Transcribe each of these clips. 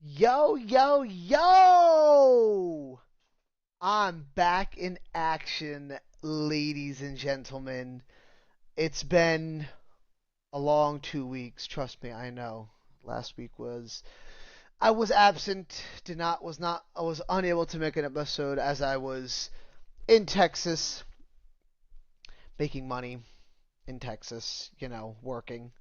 Yo, yo, yo! I'm back in action, ladies and gentlemen. It's been a long 2 weeks, trust me, I know. Last week was I was absent, I was unable to make an episode as I was in Texas making money in Texas, working.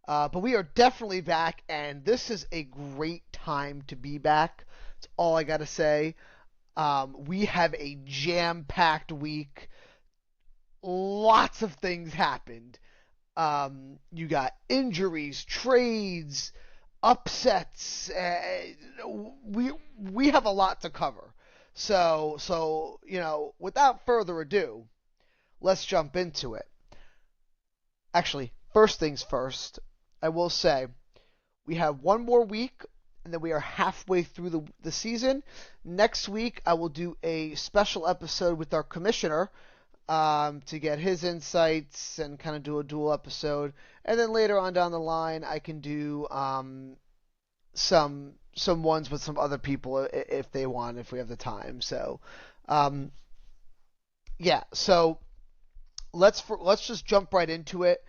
But we are definitely back, and this is a great time to be back. That's all I gotta say. We have a jam-packed week. Lots of things happened. You got injuries, trades, upsets. We have a lot to cover. So without further ado, let's jump into it. Actually, first things first, I will say we have one more week, and then we are halfway through the season. Next week, I will do a special episode with our commissioner to get his insights and kind of do a dual episode. And then later on down the line, I can do some ones with some other people if they want, if we have the time. So, um, yeah. So let's just jump right into it.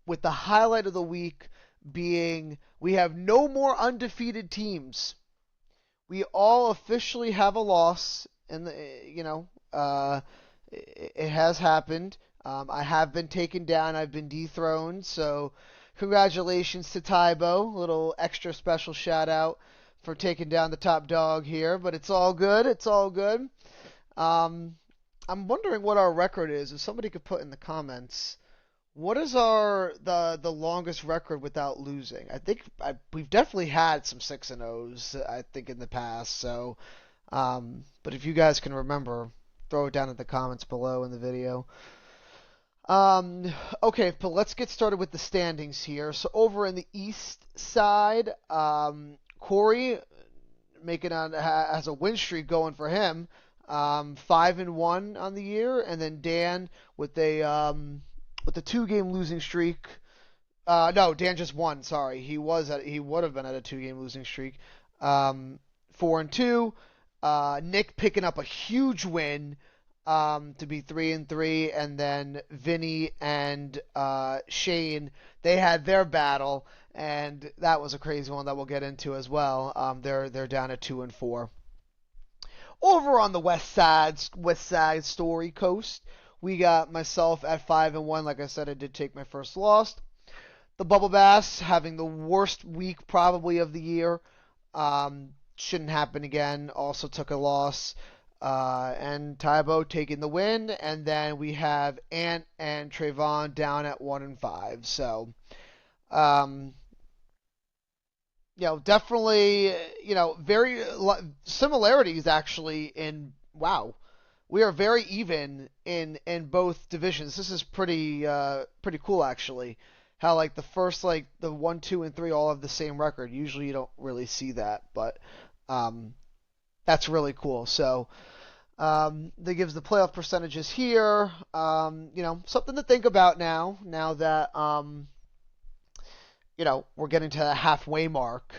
With the highlight of the week being we have no more undefeated teams. We all officially have a loss, and it has happened. I have been taken down. I've been dethroned. So congratulations to Tybo. Little extra special shout out for taking down the top dog here. But it's all good. It's all good. Um, I'm wondering what our record is. If somebody could put in the comments. What is the longest record without losing? I think we've definitely had some 6 and O's. I think in the past. So, but if you guys can remember, throw it down in the comments below in the video. Um, okay, but let's get started with the standings here. So over in the east side, Corey has a win streak going for him. 5-1 on the year, and then Dan with a 2 game losing streak. No, Dan just won. Sorry, he would have been at a 2 game losing streak. 4-2. Nick picking up a huge win to be 3-3, and then Vinny and Shane, they had their battle, and that was a crazy one that we'll get into as well. They're down at 2-4. Over on the west side story coast, we got myself at 5-1. Like I said, I did take my first loss. The Bubble Bass having the worst week probably of the year. Shouldn't happen again. Also took a loss. And Tybo taking the win. And then we have Ant and Trayvon down at 1-5. So, um, definitely, very similarities actually in wow. We are very even in both divisions. This is pretty cool actually. How like the 1, 2, and 3 all have the same record. Usually you don't really see that, but um, that's really cool. So that gives the playoff percentages here. Something to think about now. Now that we're getting to the halfway mark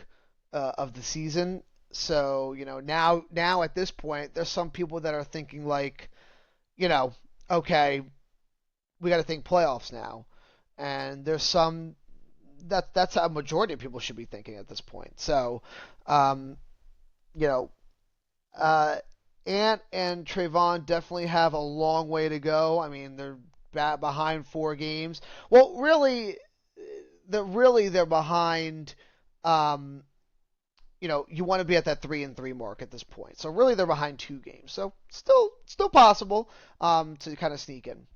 of the season. So, now at this point, there's some people that are thinking like, okay, we got to think playoffs now. And there's some that's how a majority of people should be thinking at this point. So, um, you know, uh, Ant and Trayvon definitely have a long way to go. I mean, they're behind 4 games. Well, they're behind. Um, you want to be at that 3-3 mark at this point. So really, they're behind 2 games. So still possible to kind of sneak in.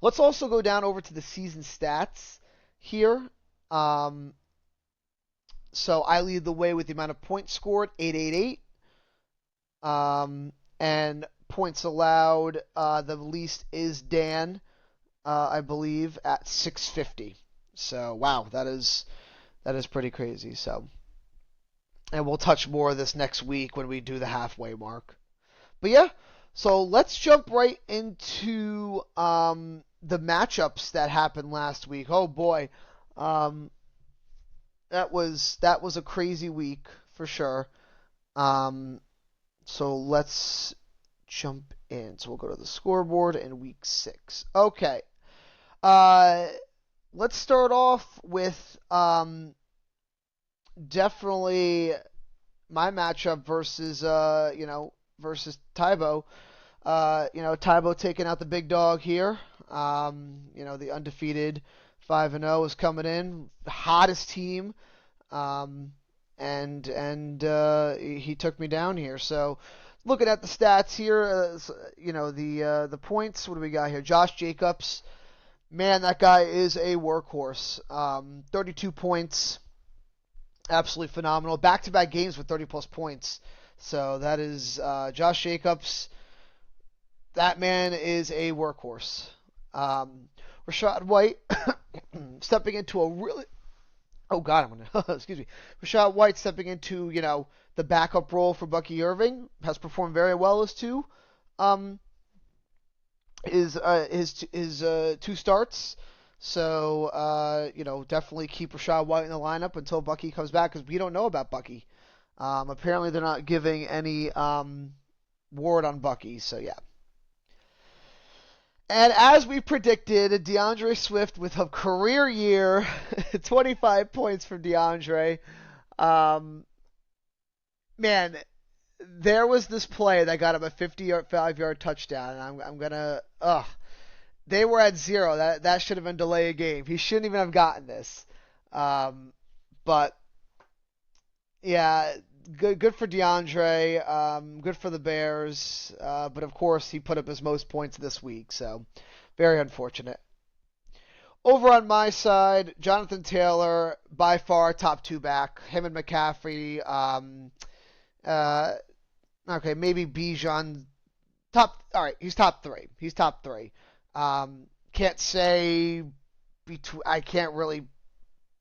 Let's also go down over to the season stats here. Um, so I lead the way with the amount of points scored, 888. And points allowed, the least is Dan, I believe, at 650. So wow, that is pretty crazy. So, and we'll touch more of this next week when we do the halfway mark. But yeah, so let's jump right into the matchups that happened last week. Oh boy, um, that was a crazy week for sure. Um, so let's jump in. So we'll go to the scoreboard in week 6. Okay. Uh, let's start off with definitely my matchup versus versus Tybo. Tybo taking out the big dog here. The undefeated 5-0 is coming in, the hottest team. Um, and he took me down here. So looking at the stats here, the points. What do we got here? Josh Jacobs, man, that guy is a workhorse. 32 points, absolutely phenomenal. Back-to-back games with 30 plus points. So that is Josh Jacobs. That man is a workhorse. Rashad White stepping into a really oh God, I'm gonna excuse me. Rashad White stepping into the backup role for Bucky Irving has performed very well as two. Um, his two starts. So definitely keep Rashad White in the lineup until Bucky comes back because we don't know about Bucky. Apparently they're not giving any word on Bucky. So yeah. And as we predicted, DeAndre Swift with a career year, 25 points for DeAndre. Um, man, there was this play that got him a 55-yard touchdown, and I'm gonna they were at 0. That should have been delay a game. He shouldn't even have gotten this. But yeah, good for DeAndre. Good for the Bears. But of course, he put up his most points this week, so very unfortunate. Over on my side, Jonathan Taylor, by far top 2 back. Him and McCaffrey. Uh, okay, maybe Bijan. All right, he's top 3. He's top 3. Can't say between. I can't really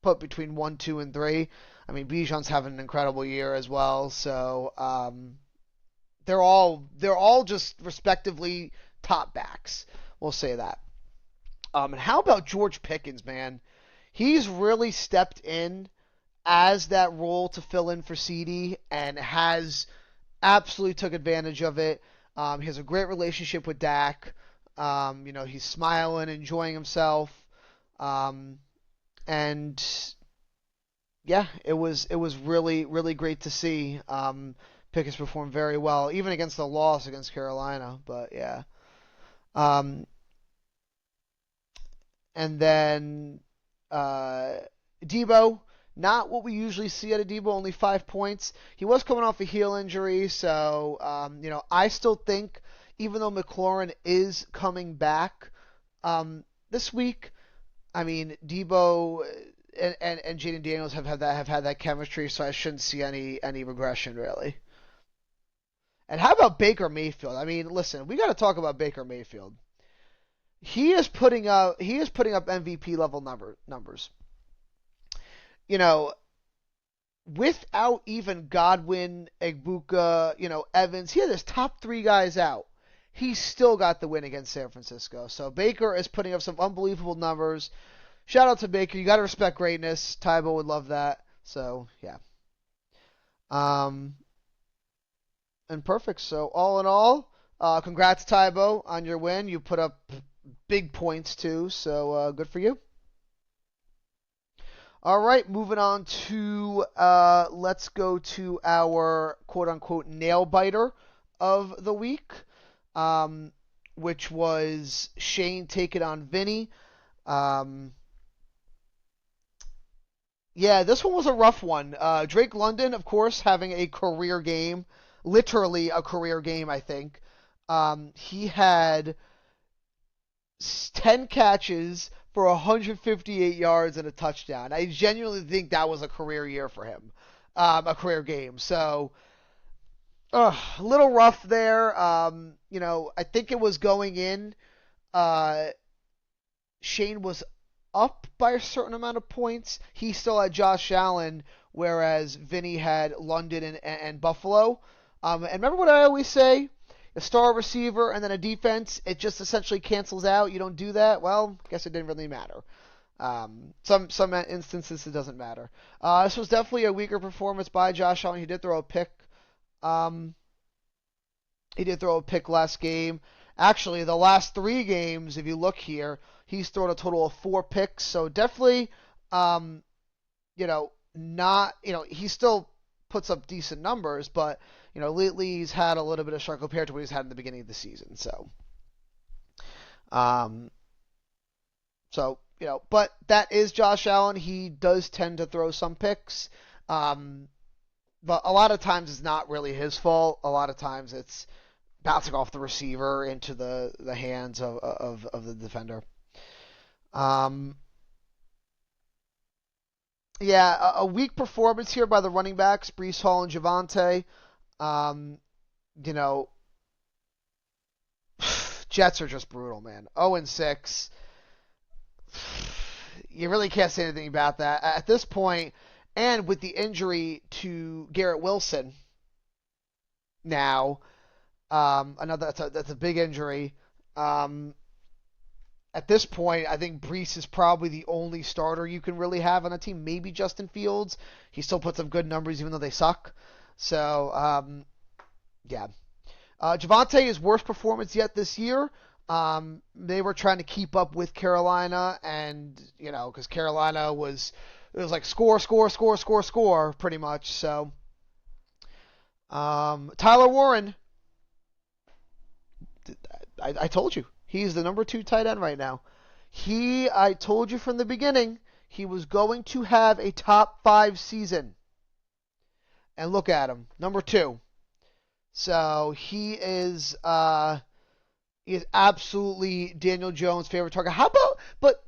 put between 1, 2, and 3. I mean, Bijan's having an incredible year as well. So they're all just respectively top backs. We'll say that. And how about George Pickens, man? He's really stepped in as that role to fill in for CD and has absolutely took advantage of it. He has a great relationship with Dak. He's smiling, enjoying himself. And yeah, it was really really great to see. Pickens performed very well, even against the loss against Carolina. But yeah, um, and then Debo, not what we usually see out of Debo. Only 5 points. He was coming off a heel injury, so I still think even though McLaurin is coming back this week, I mean Debo and Jaden Daniels have had that chemistry, so I shouldn't see any regression really. And how about Baker Mayfield? I mean, listen, we got to talk about Baker Mayfield. He is putting up MVP level numbers. You know, without even Godwin, Egbuka, Evans, he had his top 3 guys out. He still got the win against San Francisco. So Baker is putting up some unbelievable numbers. Shout out to Baker. You got to respect greatness. Tybo would love that. So, yeah. Um, and perfect. So, all in all, congrats, Tybo, on your win. You put up big points, too. So, good for you. All right, moving on to let's go to our quote-unquote nail-biter of the week, which was Shane taking on Vinny. Yeah, this one was a rough one. Drake London, of course, having a career game, literally a career game, I think. He had 10 catches for 158 yards and a touchdown. I genuinely think that was a career year for him, a career game. So, a little rough there. I think it was going in. Uh, Shane was up by a certain amount of points. He still had Josh Allen, whereas Vinny had London and Buffalo. And remember what I always say? A star receiver and then a defense, it just essentially cancels out. You don't do that. Well, I guess it didn't really matter. Some instances it doesn't matter. This was definitely a weaker performance by Josh Allen. He did throw a pick. Um, he did throw a pick last game. Actually, the last 3 games, if you look here, he's thrown a total of 4 picks. So definitely, um, not, he still puts up decent numbers, but, lately he's had a little bit of struggle compared to what he's had in the beginning of the season. Um, but that is Josh Allen. He does tend to throw some picks. Um, but a lot of times it's not really his fault. A lot of times it's bouncing off the receiver into the hands of the defender. Um, yeah, a weak performance here by the running backs, Brees Hall and Javante. Um, you know, Jets are just brutal, man. 0-6. You really can't say anything about that at this point. And with the injury to Garrett Wilson now, another that's a big injury. Um, at this point, I think Brees is probably the only starter you can really have on a team. Maybe Justin Fields. He still puts up good numbers even though they suck. So, yeah. Javante, his worst performance yet this year. They were trying to keep up with Carolina, and because Carolina it was like score, score, score, score, score, pretty much. So, Tyler Warren, I told you he's the number 2 tight end right now. I told you from the beginning he was going to have a top 5 season, and look at him, number 2. So he is absolutely Daniel Jones' favorite target. But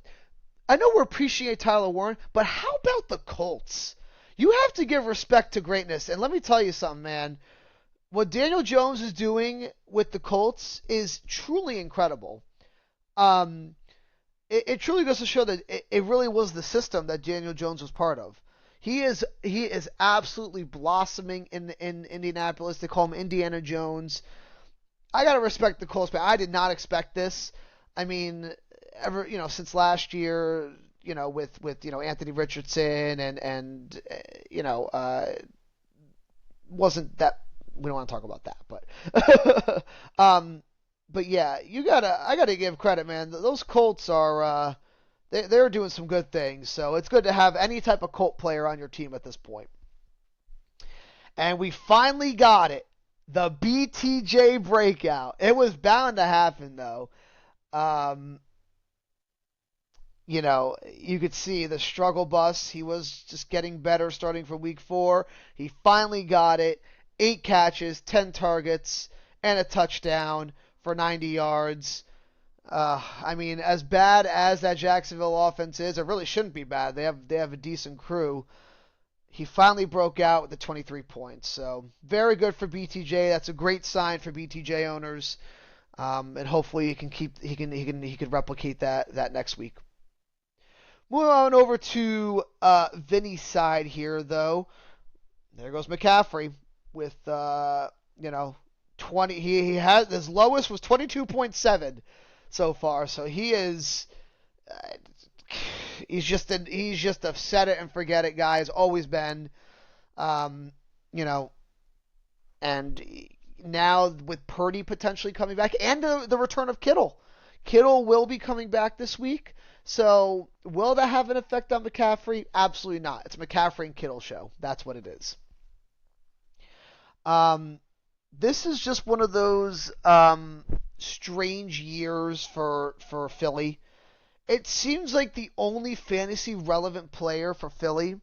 I know we appreciate Tyler Warren, but how about the Colts? You have to give respect to greatness. And let me tell you something, man. What Daniel Jones is doing with the Colts is truly incredible. Um, it truly goes to show that it really was the system that Daniel Jones was part of. He is absolutely blossoming in Indianapolis. They call him Indiana Jones. I gotta respect the Colts, but I did not expect this. I mean, since last year, with Anthony Richardson and wasn't that we don't want to talk about that, but yeah, I gotta give credit, man. Those Colts are they're doing some good things, so it's good to have any type of Colt player on your team at this point. And we finally got it. The BTJ breakout. It was bound to happen, though. Um, you could see the struggle bus. He was just getting better starting from week 4. He finally got it. 8 catches, 10 targets, and a touchdown for 90 yards. I mean, as bad as that Jacksonville offense is, it really shouldn't be bad. They have a decent crew. He finally broke out with the 23 points. So very good for BTJ. That's a great sign for BTJ owners, and hopefully he can replicate that next week. Moving on over to Vinny's side here, though. There goes McCaffrey with 20. He has his lowest was 22.7 so far. So he is. He's just a set it and forget it guy. Has always been, um, you know, and now with Purdy potentially coming back and the return of Kittle. Kittle will be coming back this week. So will that have an effect on McCaffrey? Absolutely not. It's McCaffrey and Kittle show. That's what it is. This is just one of those strange years for Philly. It seems like the only fantasy relevant player for Philly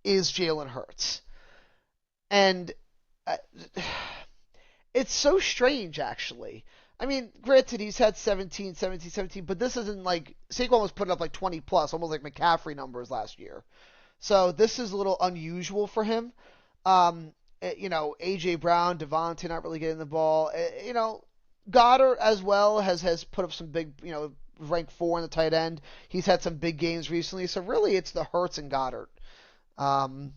is Jalen Hurts. And uh, it's so strange, actually. I mean, granted, he's had 17, 17, 17, but this isn't like Saquon was putting up like 20 plus, almost like McCaffrey numbers last year. So this is a little unusual for him. AJ Brown, Devontae not really getting the ball. Goddard as well has put up some big, ranked 4 in the tight end. He's had some big games recently. So really, it's the Hurts and Goddard. Um,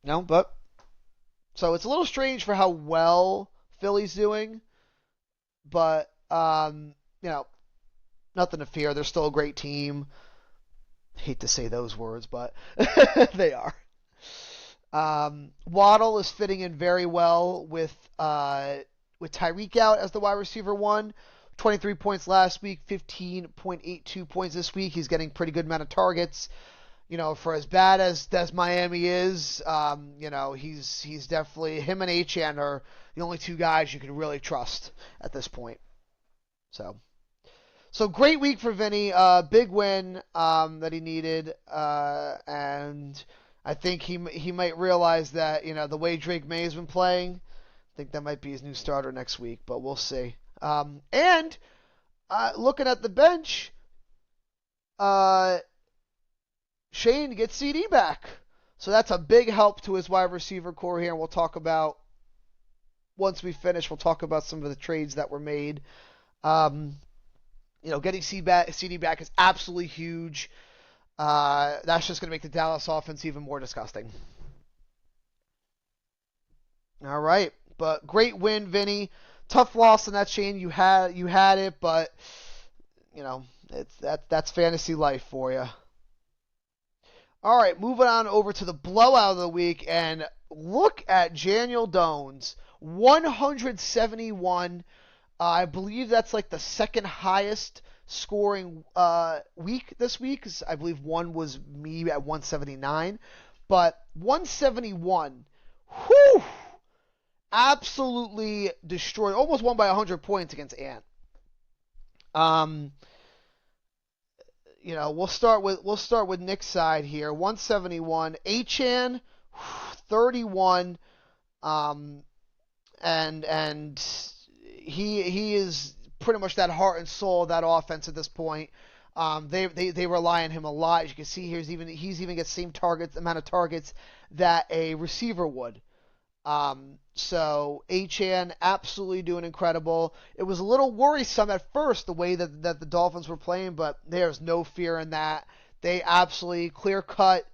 but so it's a little strange for how well Philly's doing, but nothing to fear. They're still a great team. Hate to say those words, but they are. Waddle is fitting in very well with Tyreek out as the wide receiver one. 23 points last week, 15.82 points this week. He's getting pretty good amount of targets. For as bad as Miami is, he's definitely, him and Achane are the only two guys you can really trust at this point. So great week for Vinny. Big win that he needed, and I think he might realize that the way Drake May has been playing, I think that might be his new starter next week, but we'll see. And looking at the bench, Shane gets CD back. So that's a big help to his wide receiver core here, and we'll talk about, once we finish, we'll talk about some of the trades that were made. Getting CD back is absolutely huge. That's just going to make the Dallas offense even more disgusting. All right, but great win, Vinny. Tough loss in that, Shane. You had it, but that's fantasy life for you. All right, moving on over to the blowout of the week, and look at Daniel Jones, 171. I believe that's like the second highest scoring week this week. I believe one was me at 179, but 171. Whew! Absolutely destroyed. Almost won by 100 points against Ant. We'll start with Nick's side here. 171. Achane, 31. And he is pretty much that heart and soul of that offense at this point. They rely on him a lot. As you can see here, he's even gets same amount of targets that a receiver would. So Achane absolutely doing incredible. It was a little worrisome at first the way that the Dolphins were playing, but there's no fear in that. They absolutely clear-cut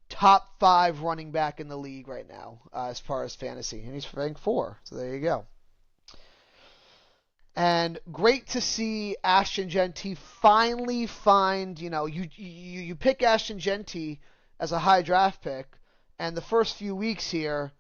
top 5 running back in the league right now as far as fantasy, and he's ranked 4. So there you go. And great to see Ashton Jeanty finally find, you pick Ashton Jeanty as a high draft pick, and the first few weeks here,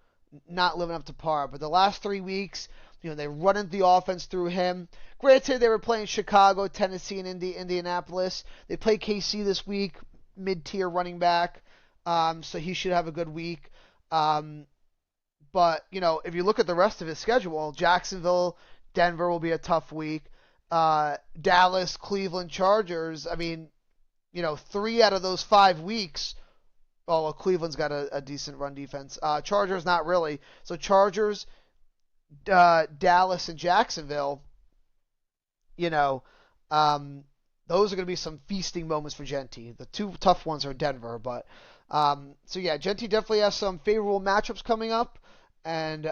not living up to par. But the last 3 weeks, they running the offense through him. Granted, they were playing Chicago, Tennessee, and Indianapolis. They play KC this week, mid-tier running back, so he should have a good week. But, if you look at the rest of his schedule, Jacksonville, Denver will be a tough week. Dallas, Cleveland, Chargers. I mean, 3 out of those 5 weeks. Oh, well, Cleveland's got a decent run defense. Chargers, not really. So Chargers, Dallas, and Jacksonville, those are going to be some feasting moments for Jeanty. The 2 tough ones are Denver. But, so yeah, Jeanty definitely has some favorable matchups coming up. And,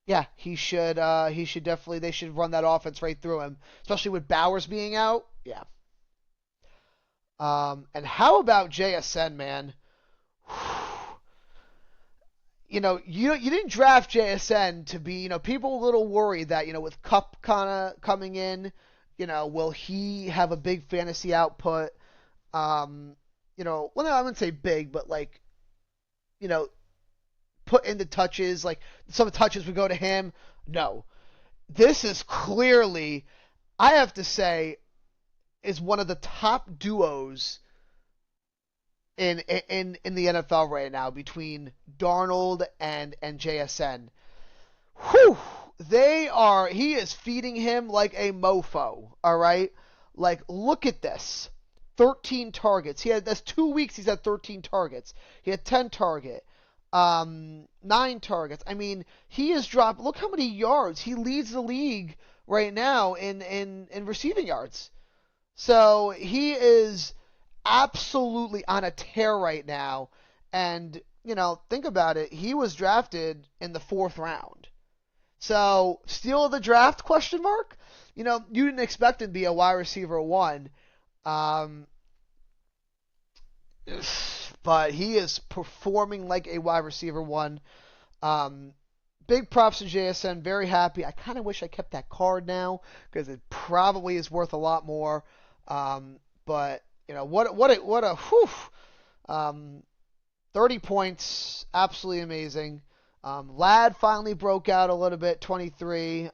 yeah, they should run that offense right through him, especially with Bowers being out. Yeah. And how about JSN, man? You didn't draft JSN to be, people were a little worried that, with Kupp kind of coming in, will he have a big fantasy output? Well, no, I wouldn't say big, but like, put in the touches, like some touches would go to him. No. This is clearly, I have to say, is one of the top duos in the NFL right now between Darnold and JSN. Whew! He is feeding him like a mofo, all right? Like, look at this. 13 targets. That's 2 weeks he's had 13 targets. He had 10 target. 9 targets. I mean, he has dropped, look how many yards. He leads the league right now in receiving yards. So he is absolutely on a tear right now. And, think about it. He was drafted in the 4th round. So, steal of the draft, question mark? You didn't expect him to be a wide receiver 1. But he is performing like a wide receiver 1. Big props to JSN. Very happy. I kind of wish I kept that card now because it probably is worth a lot more. But what a whew, um, 30 points, absolutely amazing. Ladd finally broke out a little bit, 23.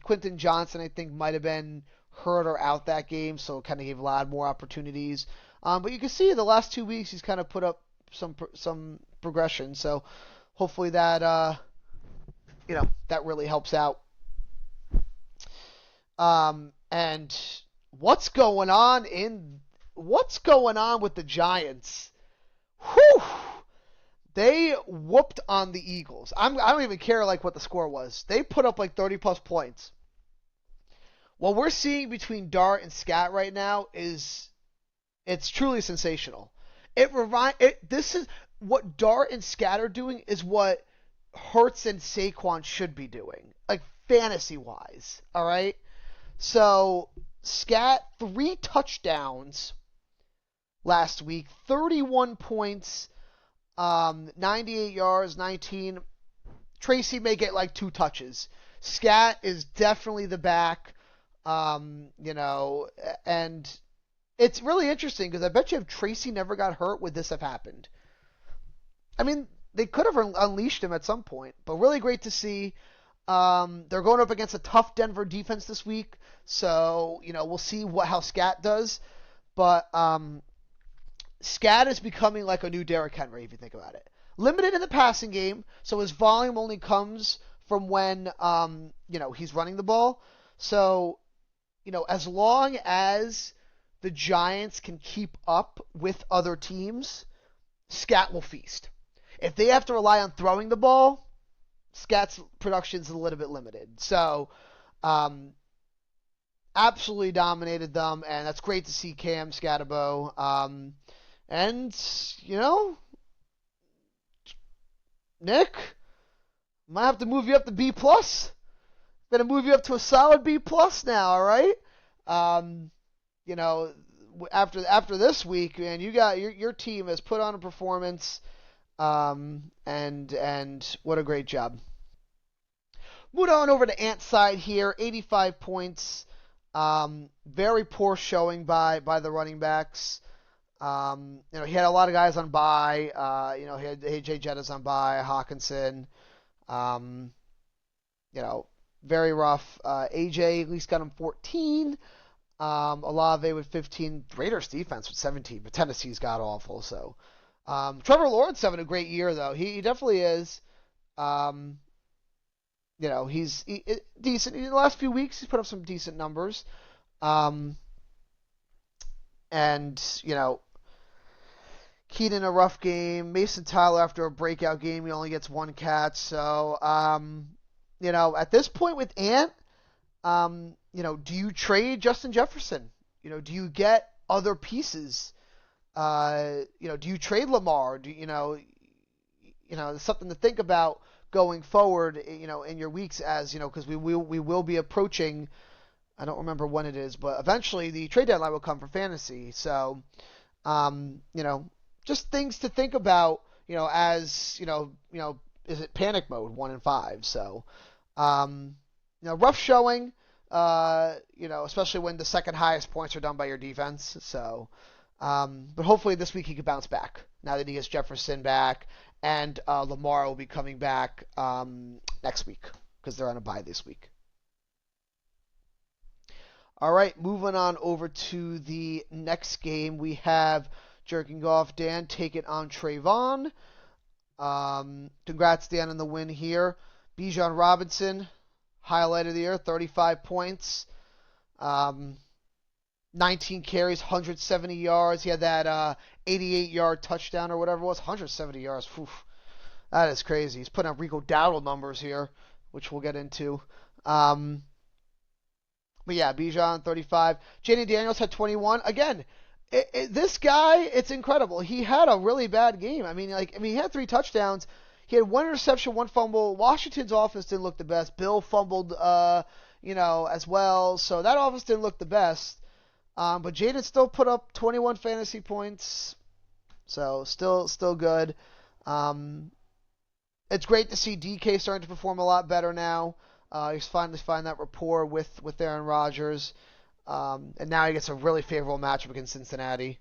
Quentin Johnson, I think, might have been hurt or out that game, so it kind of gave Ladd more opportunities. But you can see the last 2 weeks he's kind of put up some progression. So hopefully that really helps out. And what's going on with the Giants? Whew! They whooped on the Eagles. I don't even care like what the score was. They put up like 30 plus points. What we're seeing between Dart and Scat right now it's truly sensational. This is what Dart and Scat are doing is what Hurts and Saquon should be doing, like fantasy wise. All right. So Scat 3 touchdowns last week, 31 points, 98 yards, 19. Tracy may get like 2 touches. Scat is definitely the back, and it's really interesting because I bet you if Tracy never got hurt, would this have happened? I mean, they could have unleashed him at some point, but really great to see. They're going up against a tough Denver defense this week, so we'll see how Scat does. But Scat is becoming like a new Derrick Henry if you think about it. Limited in the passing game, so his volume only comes from when he's running the ball. So as long as the Giants can keep up with other teams, Scat will feast. If they have to rely on throwing the ball, Scat's production is a little bit limited. So, absolutely dominated them, and that's great to see Cam Scatterbo. And, Nick, might have to move you up to B+. Gonna move you up to a solid B+ now, all right? After this week, man, you got your team has put on a performance, and what a great job. Moving on over to Ant's side here, 85 points. Very poor showing by the running backs. He had a lot of guys on bye. He had AJ Jettas on bye, Hawkinson. Very rough. AJ at least got him 14. Olave with 15. Raiders defense with 17, but Tennessee's got awful. So, Trevor Lawrence having a great year though. He definitely is. He's decent. In the last few weeks, he's put up some decent numbers. Keenan a rough game. Mason Tyler after a breakout game, he only gets 1 catch. So, at this point with Ant, do you trade Justin Jefferson? Do you get other pieces? Do you trade Lamar? It's something to think about going forward, in your weeks because we will be approaching, I don't remember when it is, but eventually the trade deadline will come for fantasy. So, just things to think about, is it panic mode 1 and 5? So, rough showing, especially when the second highest points are done by your defense. So, but hopefully this week he can bounce back now that he gets Jefferson back, and Lamar will be coming back next week because they're on a bye this week. All right, moving on over to the next game, we have Jerking Golf Dan taking on Trayvon. Congrats, Dan, on the win here. Bijan Robinson, highlight of the year, 35 points. 19 carries, 170 yards. He had that 88-yard touchdown or whatever it was. 170 yards. Whew. That is crazy. He's putting up Rico Dowdle numbers here, which we'll get into. But yeah, Bijan, 35. Jaden Daniels had 21. Again, this guy, it's incredible. He had a really bad game. He had 3 touchdowns. He had 1 interception, 1 fumble. Washington's offense didn't look the best. Bill fumbled, as well. So that offense didn't look the best. But Jaden still put up 21 fantasy points. So still good. It's great to see DK starting to perform a lot better now. He's finally finding that rapport with Aaron Rodgers. And now he gets a really favorable matchup against Cincinnati.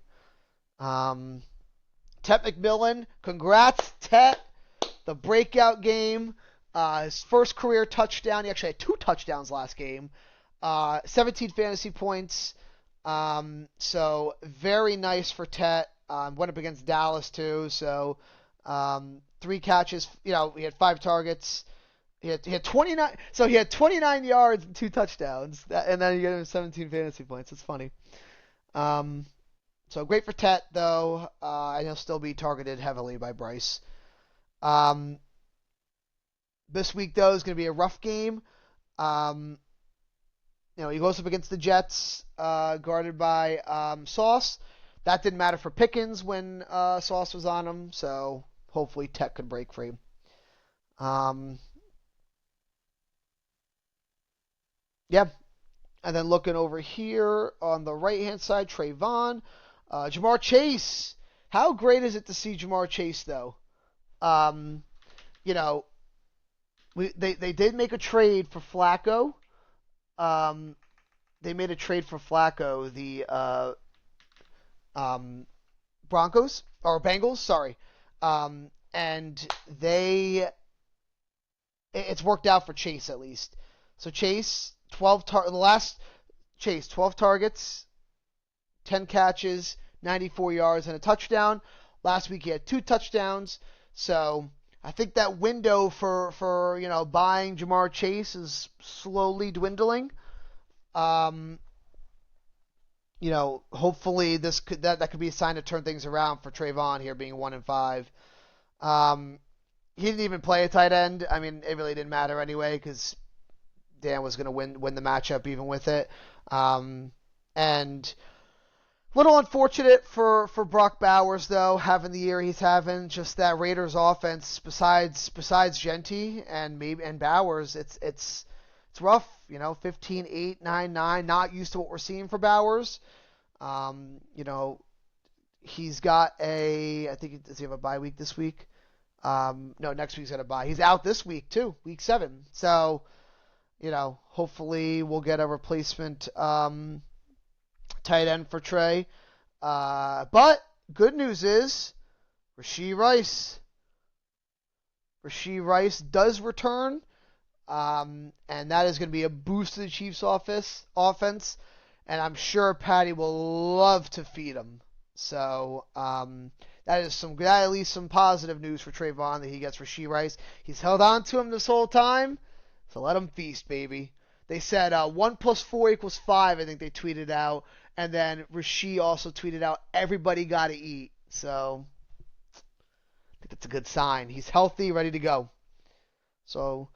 Tet McMillan, congrats, Tet. The breakout game. His first career touchdown. He actually had 2 touchdowns last game. 17 fantasy points. So very nice for Tet. Went up against Dallas too. So 3 catches. He had 5 targets. He had 29. So he had 29 yards and 2 touchdowns. And then you get him 17 fantasy points. It's funny. So great for Tet though. And he'll still be targeted heavily by Bryce. This week though is going to be a rough game. He goes up against the Jets, guarded by Sauce. That didn't matter for Pickens when Sauce was on him, so hopefully Tech could break free. Yeah. And then looking over here on the right-hand side, Trayvon. Jamar Chase. How great is it to see Jamar Chase, though? They did make a trade for Flacco. They made a trade for Flacco, the Bengals, sorry. And it's worked out for Chase at least. So Chase, 12 targets, 10 catches, 94 yards, and a touchdown. Last week he had 2 touchdowns. So I think that window for buying Jamar Chase is slowly dwindling. Hopefully that could be a sign to turn things around for Trayvon here, being 1-5. He didn't even play a tight end. I mean, it really didn't matter anyway because Dan was going to win the matchup even with it. And a little unfortunate for Brock Bowers though, having the year he's having. Just that Raiders offense, besides Genty and Bowers, it's rough. 15, 8, 9, 9. Not used to what we're seeing for Bowers. He's got I think, does he have a bye week this week? No, next week's got a bye. He's out this week too, week 7. So, hopefully we'll get a replacement tight end for Trey. But good news is Rashee Rice does return. And that is going to be a boost to the Chiefs' offense. And I'm sure Patty will love to feed him. So that is at least some positive news for Trayvon that he gets Rashee Rice. He's held on to him this whole time. So let him feast, baby. They said 1 + 4 = 5, I think they tweeted out. And then Rashee also tweeted out, everybody got to eat. So I think that's a good sign. He's healthy, ready to go. So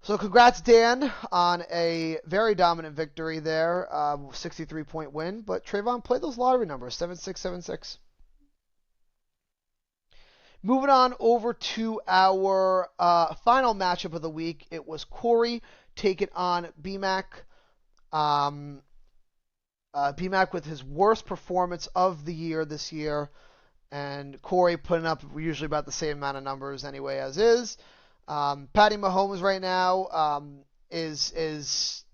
congrats, Dan, on a very dominant victory there. 63-point win. But Trayvon, play those lottery numbers, 7676. Moving on over to our final matchup of the week. It was Corey taking on BMAC. BMAC with his worst performance of the year this year. And Corey putting up usually about the same amount of numbers anyway as is. Patty Mahomes right now is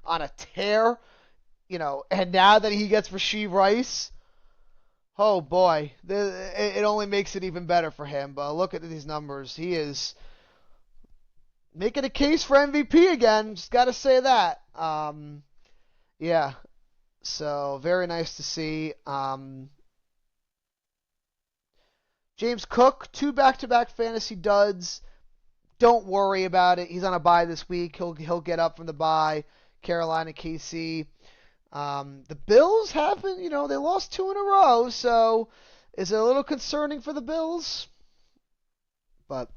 on a tear, and now that he gets Rashee Rice, oh boy, it only makes it even better for him. But look at these numbers. He is making a case for MVP again. Just got to say that. Yeah. So very nice to see. James Cook, 2 back-to-back fantasy duds. Don't worry about it. He's on a bye this week. He'll get up from the bye. Carolina, KC. The Bills haven't, they lost 2 in a row, so is it a little concerning for the Bills? But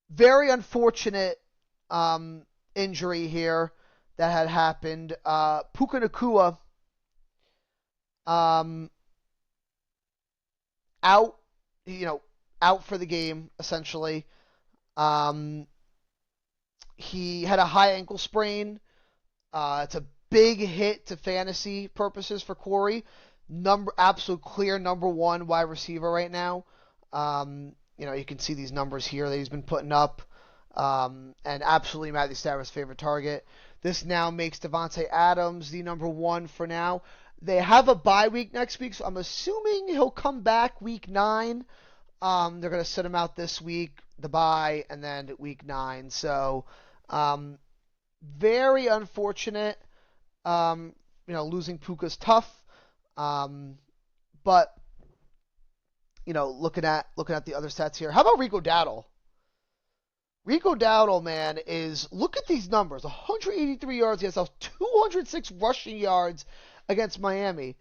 very unfortunate injury here that had happened. Puka Nacua out. Out for the game, essentially. He had a high ankle sprain. It's a big hit to fantasy purposes for Corey. Absolute clear number 1 wide receiver right now. You can see these numbers here that he's been putting up. and absolutely Matthew Stafford's favorite target. This now makes Devontae Adams the number one for now. They have a bye week next week, so I'm assuming he'll come back week 9. They're going to sit him out this week, the bye, and then week 9. So, very unfortunate. Losing Puka's tough. But looking at the other stats here, how about Rico Dowdle? Rico Dowdle, man, look at these numbers: 183 yards against us, 206 rushing yards against Miami.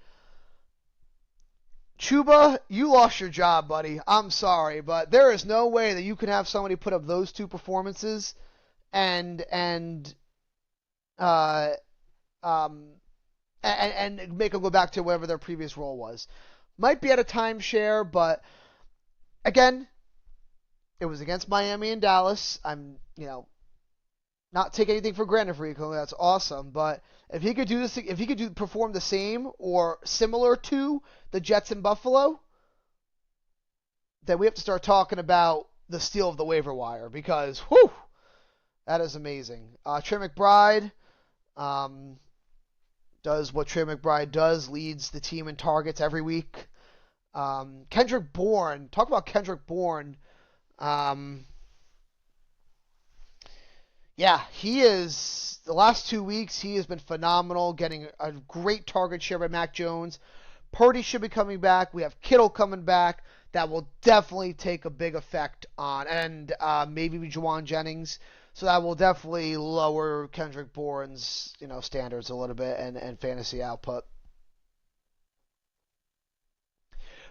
Chuba, you lost your job, buddy. I'm sorry, but there is no way that you can have somebody put up those two performances and uh, and make them go back to whatever their previous role was. Might be at a timeshare, but again, it was against Miami and Dallas. I'm, not take anything for granted for Rico. That's awesome, but if he could do this, if he could perform the same or similar to the Jets in Buffalo, then we have to start talking about the steal of the waiver wire because, whew, that is amazing. Trey McBride does what Trey McBride does, leads the team in targets every week. Kendrick Bourne, talk about Kendrick Bourne. He is, the last 2 weeks, he has been phenomenal, getting a great target share by Mac Jones. Purdy should be coming back. We have Kittle coming back. That will definitely take a big effect on, and maybe Juwan Jennings. So that will definitely lower Kendrick Bourne's, standards a little bit and fantasy output.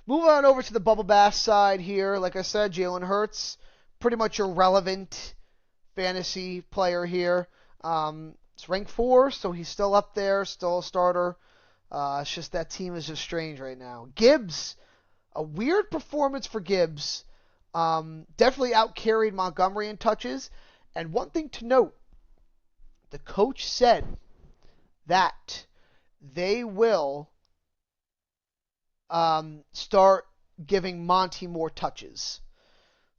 Moving on over to the Bubble Bass side here. Like I said, Jalen Hurts, pretty much irrelevant fantasy player here. It's ranked 4, so he's still up there, still a starter. It's just that team is just strange right now. Gibbs, a weird performance for Gibbs. Definitely out-carried Montgomery in touches. And one thing to note, the coach said that they will start giving Monty more touches.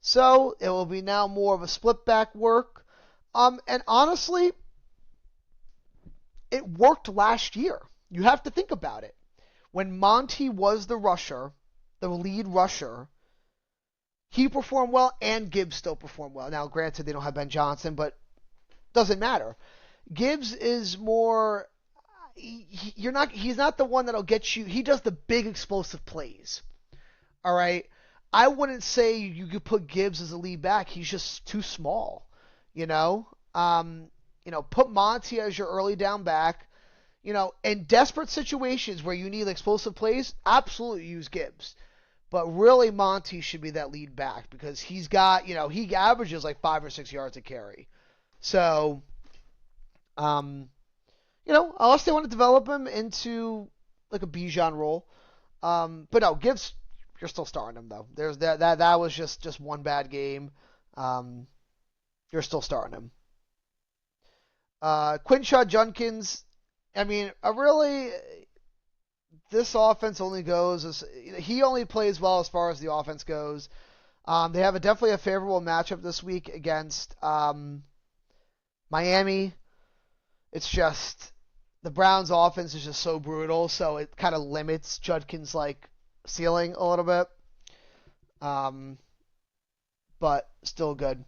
So it will be now more of a split back work. And honestly, it worked last year. You have to think about it. When Monty was the rusher, the lead rusher, he performed well and Gibbs still performed well. Now, granted, they don't have Ben Johnson, but doesn't matter. Gibbs is more, he's not the one that'll get you, he does the big explosive plays. All right? I wouldn't say you could put Gibbs as a lead back. He's just too small, Put Monty as your early down back. In desperate situations where you need explosive plays, absolutely use Gibbs. But really, Monty should be that lead back because he's got, he averages like 5 or 6 yards a carry. So, unless they want to develop him into like a Bijan role. But no, Gibbs, you're still starting him though. There's that was just one bad game. You're still starting him. Quinshaw Junkins, this offense only goes he only plays well as far as the offense goes. They have definitely a favorable matchup this week against Miami. It's just the Browns' offense is just so brutal, so it kind of limits Judkins' ceiling a little bit. But still good.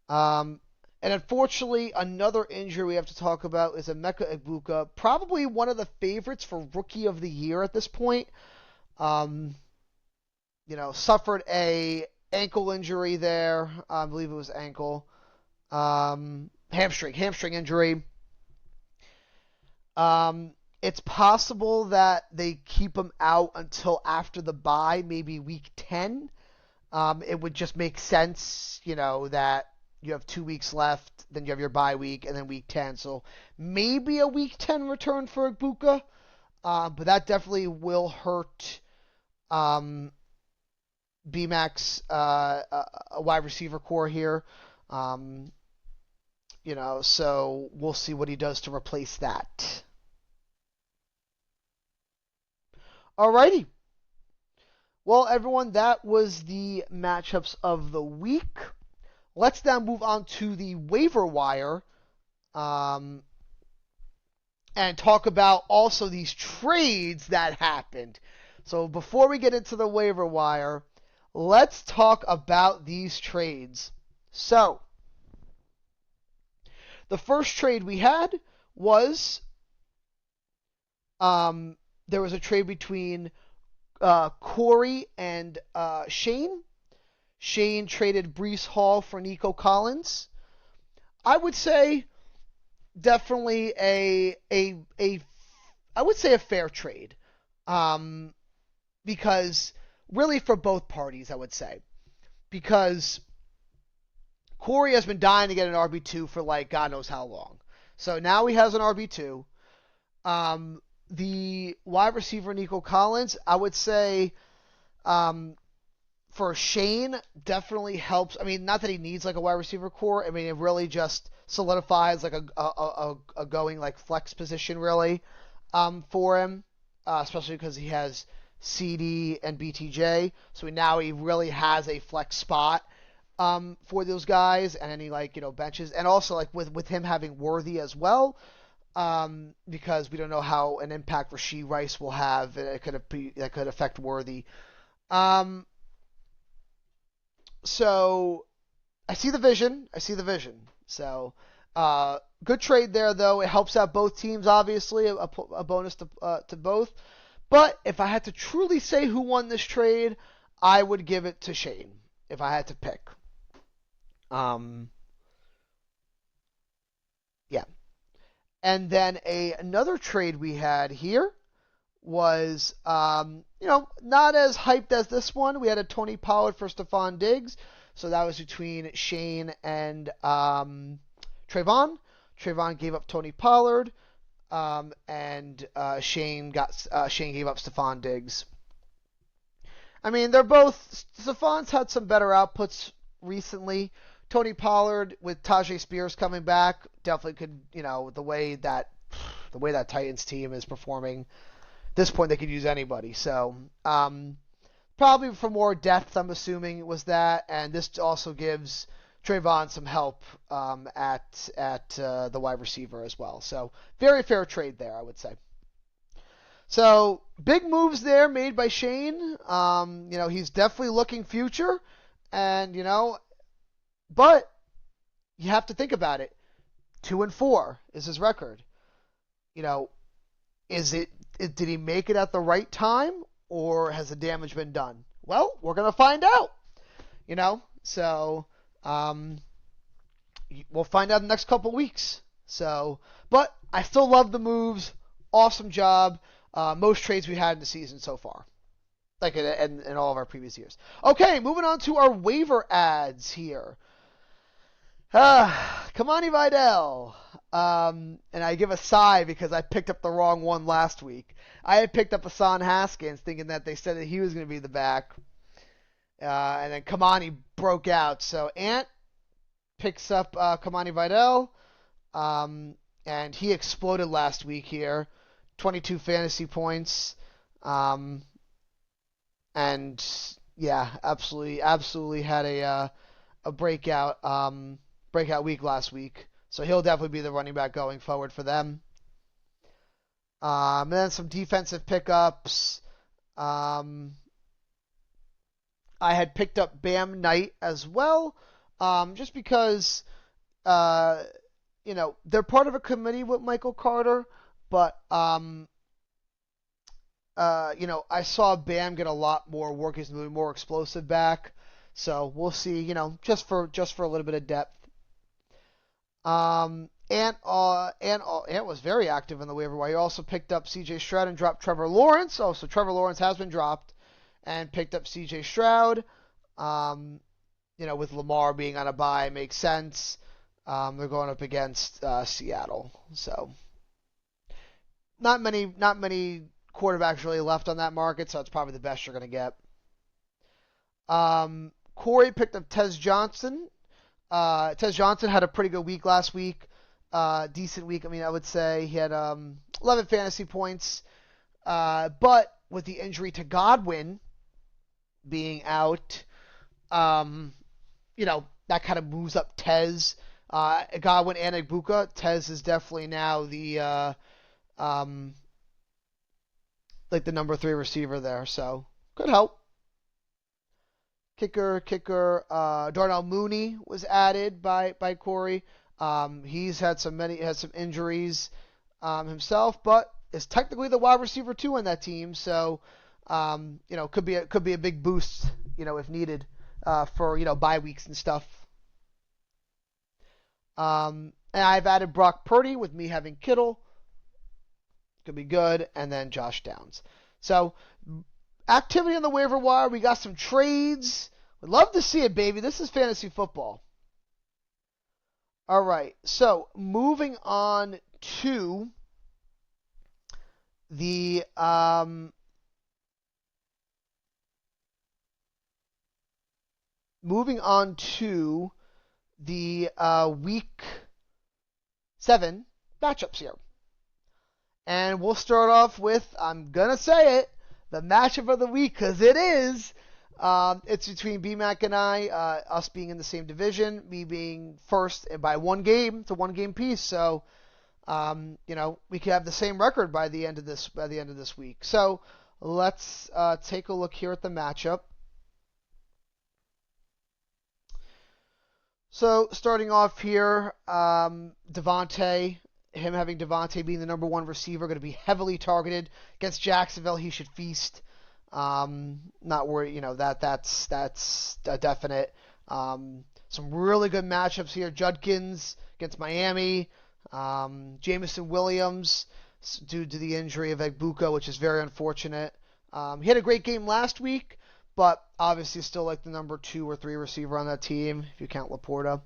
And unfortunately, another injury we have to talk about is Emeka Egbuka, probably one of the favorites for Rookie of the Year at this point. Suffered a ankle injury there. I believe it was ankle. Hamstring injury. It's possible that they keep him out until after the bye, maybe week 10. It would just make sense, that you have 2 weeks left, then you have your bye week, and then week 10. So maybe a week 10 return for Egbuka, but that definitely will hurt BMAC's a wide receiver core here. So we'll see what he does to replace that. Alrighty. Well, everyone, that was the matchups of the week. Let's now move on to the waiver wire um, and talk about also these trades that happened. So before we get into the waiver wire, let's talk about these trades. So, the first trade we had was there was a trade between Corey and Shane. Shane traded Brees Hall for Nico Collins. I would say definitely a I would say a fair trade, um, because really for both parties I would say, because Corey has been dying to get an RB2 for like God knows how long. So now he has an RB2. The wide receiver Nico Collins, I would say, um, for Shane, definitely helps. I mean, not that he needs like a wide receiver core. I mean, it really just solidifies like a going like flex position really for him, especially because he has CD and BTJ. So now he really has a flex spot for those guys, and any like benches, and also like with him having Worthy as well. Because we don't know how an impact Rashee Rice will have. That could affect Worthy. Um, so I see the vision. So good trade there, though. It helps out both teams, obviously. A bonus to both. But if I had to truly say who won this trade, I would give it to Shane if I had to pick. Yeah. And then another trade we had here was, not as hyped as this one. We had a Tony Pollard for Stephon Diggs. So that was between Shane and Trayvon. Trayvon gave up Tony Pollard, and Shane gave up Stephon Diggs. I mean, they're both. Stephon's had some better outputs recently. Tony Pollard with Tajay Spears coming back definitely could, the way that Titans team is performing. At this point, they could use anybody. So, probably for more depth, I'm assuming it was that, and this also gives Trayvon some help at the wide receiver as well. So, very fair trade there, I would say. So, big moves there made by Shane. He's definitely looking future, and but you have to think about it. 2-4 is his record. Did he make it at the right time, or has the damage been done? Well, we're gonna find out. So we'll find out in the next couple weeks. So, but I still love the moves. Awesome job. Most trades we had in the season so far, like in all of our previous years. Okay, moving on to our waiver ads here. Kamani Vidal. And I give a sigh because I picked up the wrong one last week. I had picked up Hassan Haskins thinking that they said that he was going to be the back. And then Kamani broke out. So Ant picks up Kamani Vidal. And he exploded last week here. 22 fantasy points. And yeah, absolutely had a breakout week last week. So he'll definitely be the running back going forward for them. And then some defensive pickups. I had picked up Bam Knight as well, just because, they're part of a committee with Michael Carter, but, I saw Bam get a lot more work. He's moving more explosive back. So we'll see, just for a little bit of depth. Ant was very active in the waiver wire. He also picked up C.J. Stroud and dropped Trevor Lawrence. Oh, so Trevor Lawrence has been dropped and picked up C.J. Stroud. With Lamar being on a bye, makes sense. They're going up against Seattle, so not many quarterbacks really left on that market. So it's probably the best you're going to get. Corey picked up Tez Johnson. Tez Johnson had a pretty good week last week. Decent week, I would say. He had 11 fantasy points. But with the injury to Godwin being out, that kind of moves up Tez. Godwin and Ibuka. Tez is definitely now the um, like the number 3 receiver there, so could help. Kicker. Darnell Mooney was added by Corey. He's had some injuries himself, but is technically the wide receiver 2 on that team, so could be a big boost, if needed, for bye weeks and stuff. And I've added Brock Purdy with me having Kittle. Could be good, and then Josh Downs. So activity on the waiver wire. We got some trades. Would love to see it, baby. This is fantasy football. All right. So moving on to the week 7 matchups here. And we'll start off with, I'm going to say it, the matchup of the week, because it is. It's between BMAC and I, us being in the same division, me being first by 1 game. It's a 1-game piece, so we could have the same record by the end of this week. So let's take a look here at the matchup. So starting off here, Devontae. Him having Devontae being the number 1 receiver, going to be heavily targeted against Jacksonville. He should feast. Not worried, that's a definite. Some really good matchups here. Judkins against Miami. Jameson Williams due to the injury of Egbuka, which is very unfortunate. He had a great game last week, but obviously still like the number 2 or 3 receiver on that team if you count Laporta.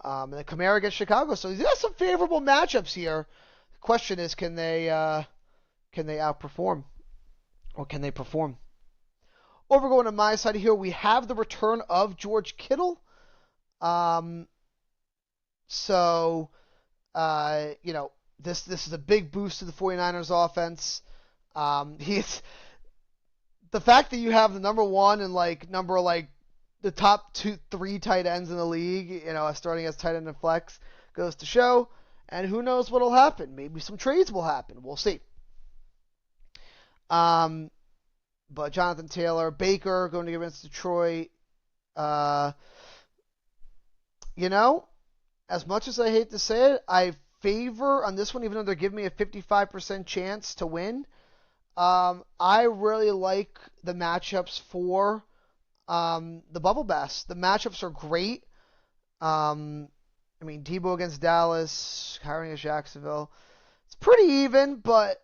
And then Kamara against Chicago. So he's got some favorable matchups here. The question is, can they outperform? Or can they perform? Over going to my side here, we have the return of George Kittle. This is a big boost to the 49ers offense. He's the fact that you have the number 1 and the top 3 tight ends in the league, starting as tight end and flex, goes to show. And who knows what'll happen? Maybe some trades will happen. We'll see. But Jonathan Taylor, Baker going to against Detroit. As much as I hate to say it, I favor on this one, even though they're giving me a 55% chance to win. I really like the matchups for the Bubble Bass. The matchups are great. Debo against Dallas, Kyrie against Jacksonville. It's pretty even, but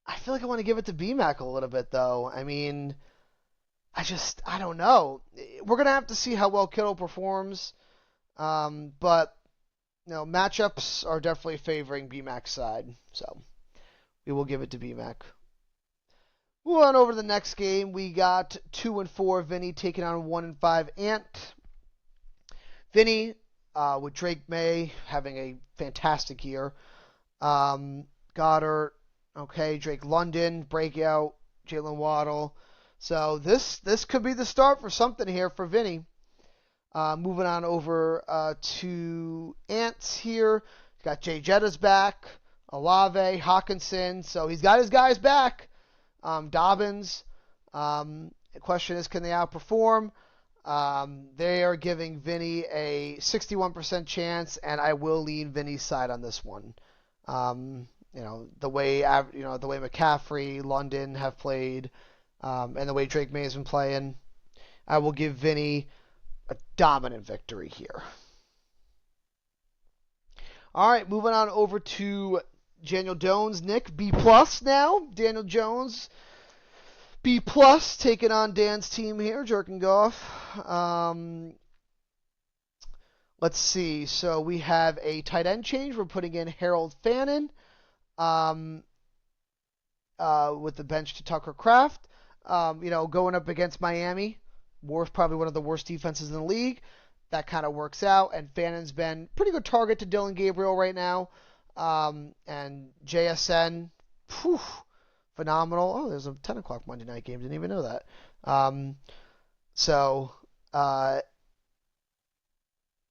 I feel like I want to give it to BMAC a little bit, though. I don't know. We're going to have to see how well Kittle performs. But, matchups are definitely favoring BMAC's side. So, we will give it to BMAC. Move on over to the next game. We got 2-4 Vinny taking on 1-5 Ant. Vinny, with Drake May having a fantastic year. Goddard, okay, Drake London, breakout, Jalen Waddle. So this could be the start for something here for Vinny. Moving on over to Ants here. He's got Jay Jetta's back, Olave, Hawkinson. So he's got his guys back. Dobbins. The question is, can they outperform? They are giving Vinny a 61% chance, and I will lean Vinny's side on this one. The way McCaffrey, London have played, and the way Drake May has been playing, I will give Vinny a dominant victory here. All right, moving on over to Daniel Jones, Nick, B+ now. Daniel Jones, B+ taking on Dan's team here, Jerking Goff. Let's see. So we have a tight end change. We're putting in Harold Fannin with the bench to Tucker Kraft. Going up against Miami, probably one of the worst defenses in the league. That kind of works out. And Fannin's been pretty good target to Dylan Gabriel right now. And JSN, phenomenal. Oh, there's a 10 o'clock Monday night game. Didn't even know that.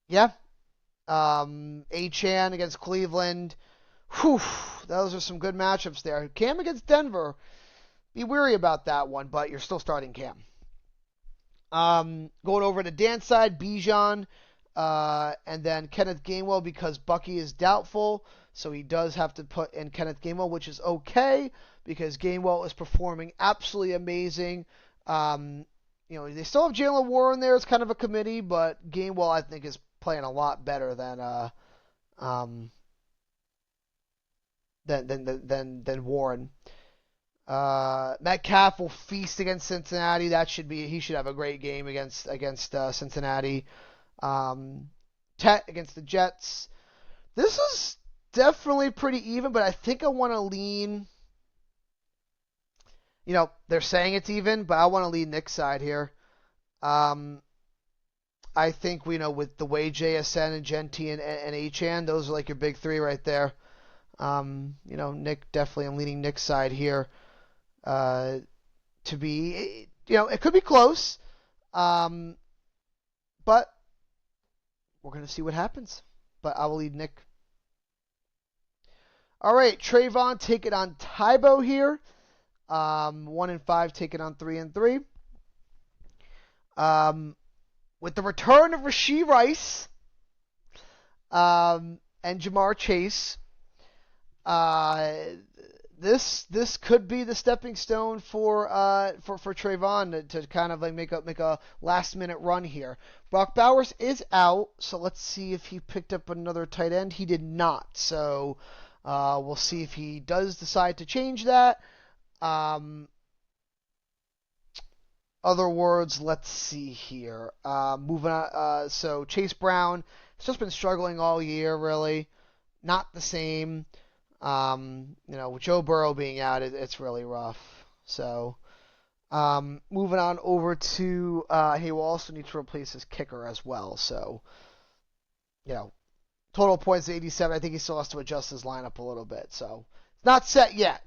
Yeah. Achan against Cleveland. Whew, those are some good matchups there. Cam against Denver. Be weary about that one, but you're still starting Cam. Going over to Dan's side, Bijan, and then Kenneth Gainwell because Bucky is doubtful, so he does have to put in Kenneth Gainwell, which is okay because Gainwell is performing absolutely amazing. They still have Jalen Warren there as kind of a committee, but Gainwell I think is playing a lot better um, than Warren. Metcalf will feast against Cincinnati. He should have a great game against Cincinnati. Tet against the Jets. This is definitely pretty even, but I think I want to lean. They're saying it's even, but I want to lean Nick's side here. Um, I think with the way JSN and Genti and Achan, those are like your big three right there. Nick definitely. I'm leaning Nick's side here. To be, it could be close, but we're going to see what happens. But I will lead Nick. All right, Trayvon take it on Tybo here. 1-5 take it on 3-3. With the return of Rashee Rice and Jamar Chase, this could be the stepping stone for Trayvon to kind of like make a last minute run here. Brock Bowers is out, so let's see if he picked up another tight end. He did not, so we'll see if he does decide to change that. Other words, let's see here. Moving on. So Chase Brown has just been struggling all year, really. Not the same. With Joe Burrow being out, it's really rough. So, moving on over to, he will also need to replace his kicker as well. So, total points 87. I think he still has to adjust his lineup a little bit. So, it's not set yet.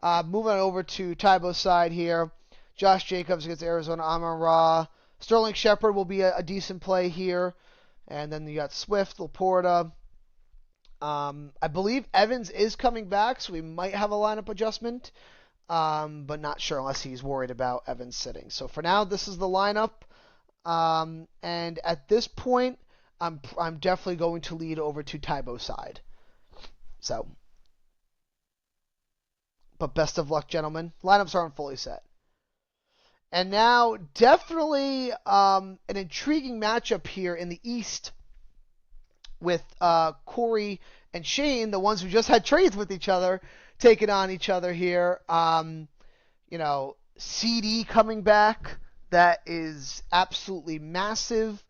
Moving on over to Tybo's side here. Josh Jacobs against Arizona Amon-Ra. Sterling Shepard will be a decent play here. And then you got Swift, Laporta. I believe Evans is coming back, so we might have a lineup adjustment, but not sure unless he's worried about Evans sitting. So for now, this is the lineup, and at this point, I'm definitely going to lead over to Tybo's side. So, but best of luck, gentlemen. Lineups aren't fully set. And now, definitely an intriguing matchup here in the East with Corey and Shane, the ones who just had trades with each other, taking on each other here. CD coming back. That is absolutely massive.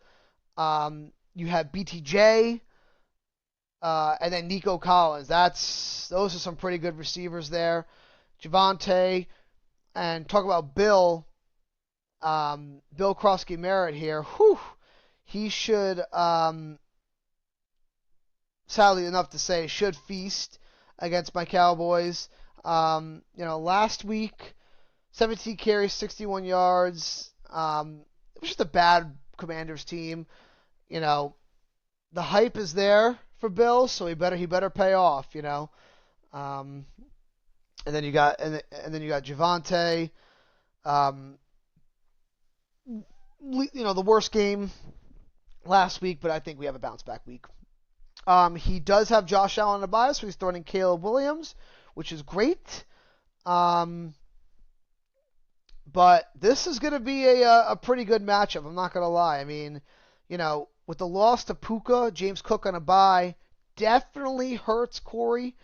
You have BTJ, and then Nico Collins. Those are some pretty good receivers there. Javonte, and talk about Bill Krosky Merritt here. Whew, he should, sadly enough to say, should feast against my Cowboys. Last week, 17 carries, 61 yards. It was just a bad Commanders team. The hype is there for Bill, so he better pay off. And then you got Javonte. The worst game last week, but I think we have a bounce back week. He does have Josh Allen on a bye, so he's throwing in Caleb Williams, which is great. But this is going to be a pretty good matchup. I'm not going to lie. I mean, with the loss to Puka, James Cook on a bye, definitely hurts Corey.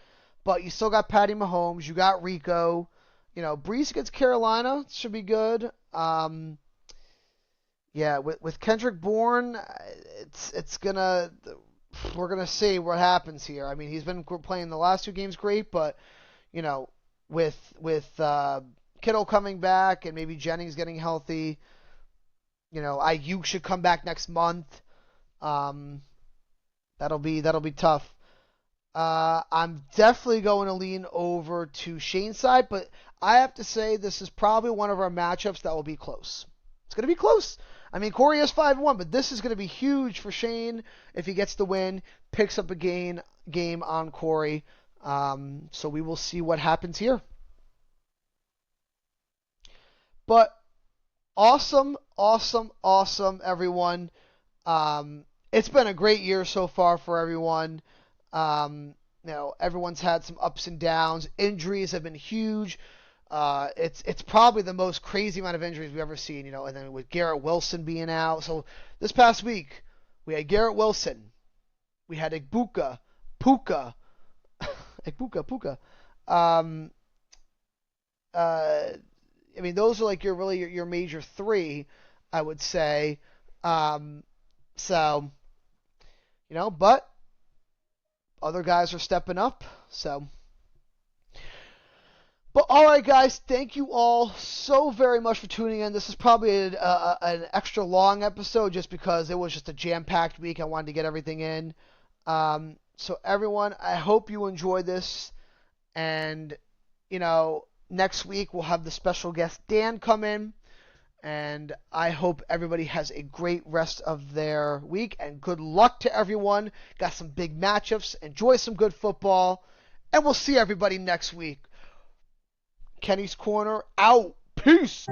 But you still got Patty Mahomes. You got Rico. Brees against Carolina should be good. With Kendrick Bourne, we're gonna see what happens here. I mean, he's been playing the last two games great, but with Kittle coming back and maybe Jennings getting healthy, Ayuk should come back next month. That'll be tough. I'm definitely going to lean over to Shane's side, but I have to say this is probably one of our matchups that will be close. It's going to be close. I mean, Corey is 5-1, but this is going to be huge for Shane if he gets the win, picks up a game on Corey. So we will see what happens here. But awesome, awesome, awesome, everyone. It's been a great year so far for everyone. Everyone's had some ups and downs. Injuries have been huge. It's probably the most crazy amount of injuries we've ever seen. And then with Garrett Wilson being out. So this past week we had Garrett Wilson, we had Ibuka, Puka, Ibuka, Puka. Um, uh, I mean, those are like your major three, I would say. Um, so but other guys are stepping up. So, but all right, guys, thank you all so very much for tuning in. This is probably an extra long episode just because it was just a jam-packed week. I wanted to get everything in. So everyone, I hope you enjoyed this, and next week we'll have the special guest Dan come in. And I hope everybody has a great rest of their week. And good luck to everyone. Got some big matchups. Enjoy some good football. And we'll see everybody next week. Kenny's Corner out. Peace.